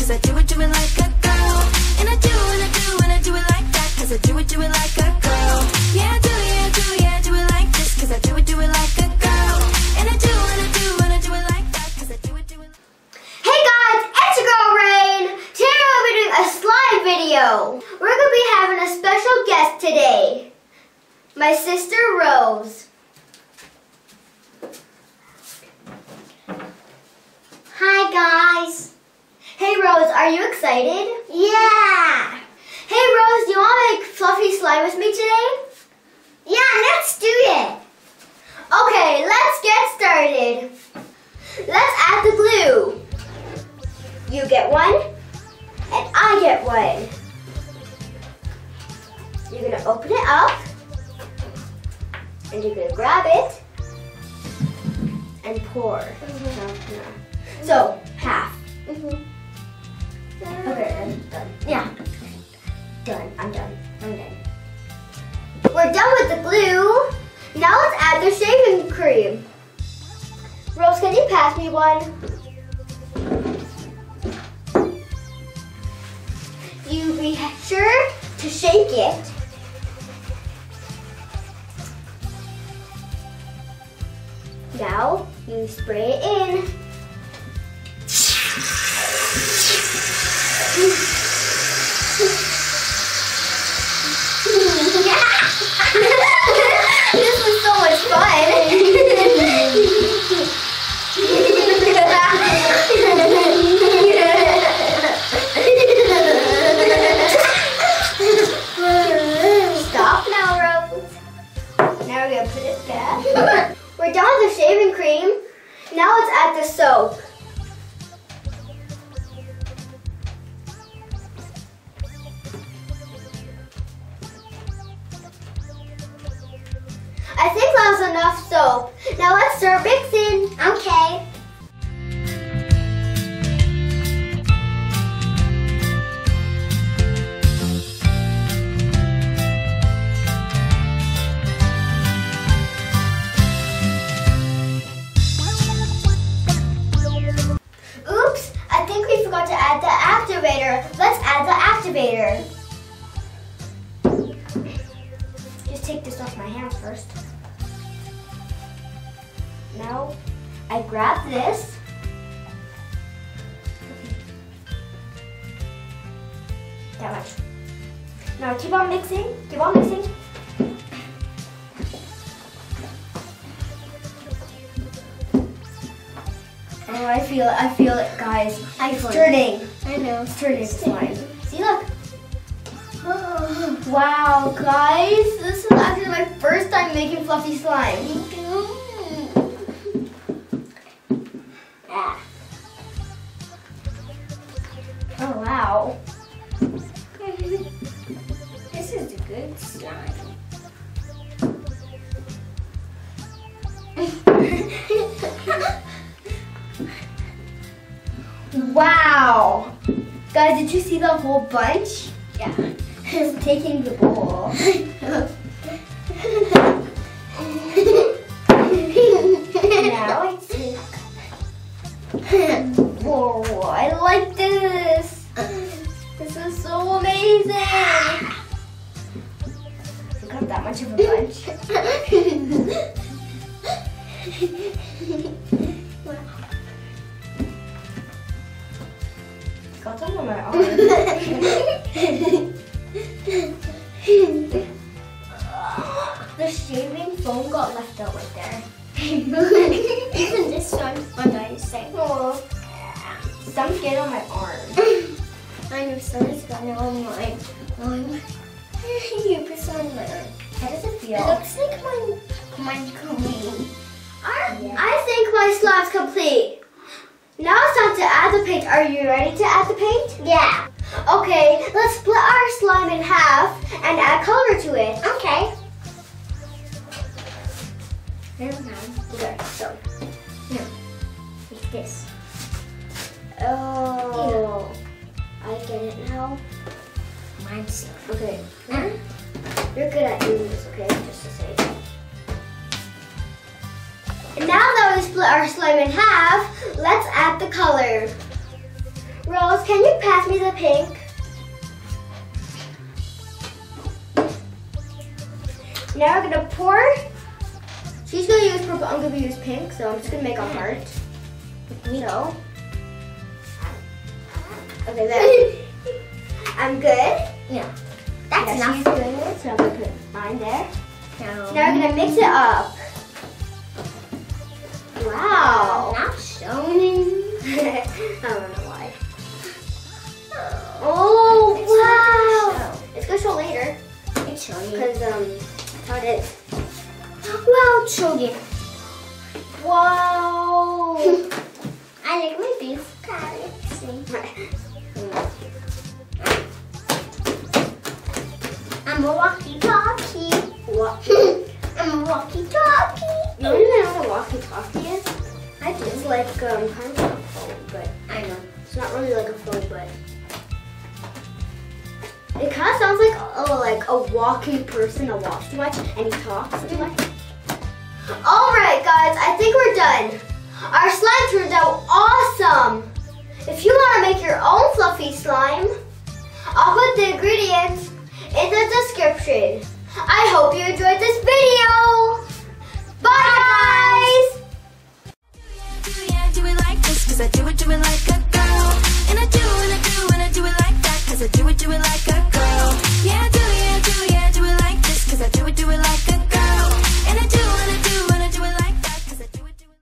cause I do it like a girl. And I do it like that, cause I do it like a girl. Yeah, I do it like this, cause I do it like a girl. And I do it like that, cause I do it like... Hey guys, it's your girl Reighn. Today we're going to be doing a slime video. We're going to be having a special guest today. My sister Rose. Hi guys. Hey Rose, are you excited? Yeah. Hey Rose, do you want to make fluffy slime with me today? Yeah, let's do it. Okay, let's get started. Let's add the glue. You get one, and I get one. You're gonna open it up, and you're gonna grab it, and pour. So, half. Okay, I'm done. Yeah. Done. I'm done. We're done with the glue. Now let's add the shaving cream. Rose, can you pass me one? You be sure to shake it. Now you spray it in. This was so much fun. Stop now, Rose. Now we're gonna put it back. We're done with the shaving cream. Now let's add the soap. I think that was enough soap. Now let's start mixing. Okay. Oops, I think we forgot to add the activator. Let's add the activator. Just take this off my hand first. Now I grab this. That much. Now keep on mixing. Keep on mixing. Oh, I feel it, guys. It's turning. I know. It's turning into slime. See, look. Wow, guys, this is actually my first time making fluffy slime. Oh, wow. This is a good slime. Wow. Guys, did you see the whole bunch? Yeah. It's taking the bowl. Now I take... Whoa, I like this. This is so amazing. We got that much of a bunch. Got some on my arm. The shaving foam got left out right there. Even this one, what do I say? Oh. Some get on my arm. I know someone's got it on my arm. You put some on my arm. How does it feel? It looks like mine's clean. I think my slime's complete. Now it's time to add the paint. Are you ready to add the paint? Yeah. Okay, let's split our slime in half and add color to it. Okay. Okay, so here, like this. Oh, I get it now. Mine's okay. You're good at doing this, okay? Just to say. And now that we split our slime in half, let's add the color. Rose, can you pass me the pink? Now we're gonna pour. She's gonna use purple, I'm gonna use pink, so I'm just gonna make a heart. So. Okay, there. I'm good. Yeah. That's enough. She's good, so I'm gonna put mine there. No. Now we're gonna mix it up. Wow. Not showing. I don't know why. Oh, wow. It's gonna show later. It's showing. Because, that's how it is. Wow, it's showing. Wow. I like my face. Galaxy. I'm a walkie-talkie. What? I'm a walkie-talkie. You don't even know what a walkie-talkie is? I do. It's like, kind of like a phone, but I know. it's not really like a phone, but it kind of sounds like a walking person that walks too much and he talks too much. Alright guys, I think we're done. Our slime turned out awesome. If you want to make your own fluffy slime, I'll put the ingredients in the description. I hope you enjoyed this video. Bye guys! Do it like this, 'cause I do it like a